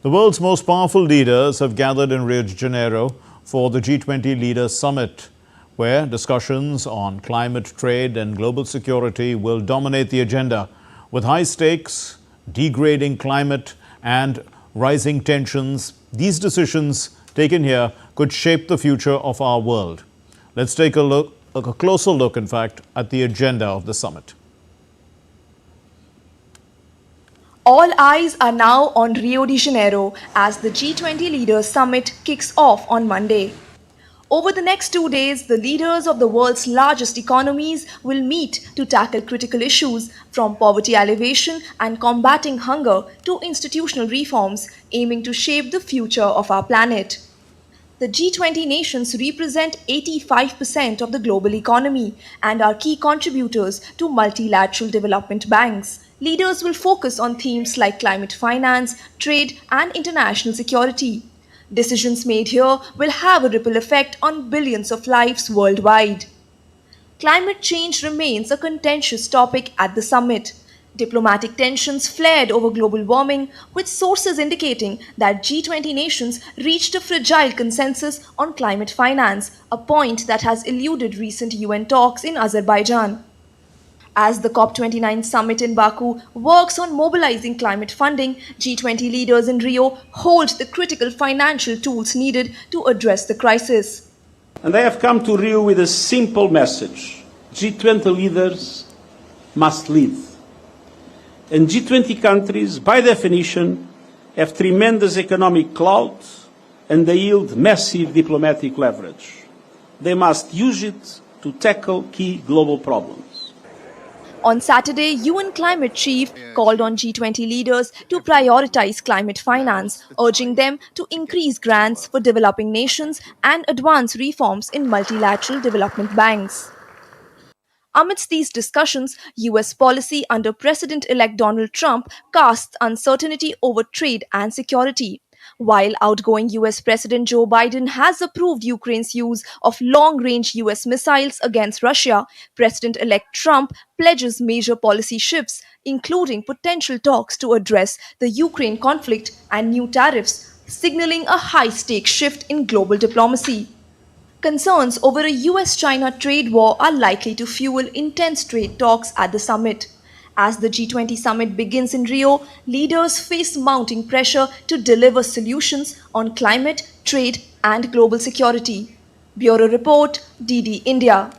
The world's most powerful leaders have gathered in Rio de Janeiro for the G20 Leaders Summit, where discussions on climate, trade and global security will dominate the agenda. With high stakes, degrading climate and rising tensions, these decisions taken here could shape the future of our world. Let's take a closer look, in fact, at the agenda of the summit. All eyes are now on Rio de Janeiro as the G20 Leaders Summit kicks off on Monday. Over the next 2 days, the leaders of the world's largest economies will meet to tackle critical issues from poverty alleviation and combating hunger to institutional reforms, aiming to shape the future of our planet. The G20 nations represent 85% of the global economy and are key contributors to multilateral development banks. Leaders will focus on themes like climate finance, trade, and international security. Decisions made here will have a ripple effect on billions of lives worldwide. Climate change remains a contentious topic at the summit. Diplomatic tensions flared over global warming, with sources indicating that G20 nations reached a fragile consensus on climate finance, a point that has eluded recent UN talks in Azerbaijan. As the COP29 summit in Baku works on mobilizing climate funding, G20 leaders in Rio hold the critical financial tools needed to address the crisis. And I have come to Rio with a simple message. G20 leaders must lead. And G20 countries, by definition, have tremendous economic clout and they yield massive diplomatic leverage. They must use it to tackle key global problems. On Saturday, UN climate chief called on G20 leaders to prioritize climate finance, urging them to increase grants for developing nations and advance reforms in multilateral development banks. Amidst these discussions, US policy under President-elect Donald Trump casts uncertainty over trade and security. While outgoing US President Joe Biden has approved Ukraine's use of long-range US missiles against Russia, President-elect Trump pledges major policy shifts, including potential talks to address the Ukraine conflict and new tariffs, signaling a high-stakes shift in global diplomacy. Concerns over a US-China trade war are likely to fuel intense trade talks at the summit. As the G20 summit begins in Rio, leaders face mounting pressure to deliver solutions on climate, trade, and global security. Bureau Report, DD India.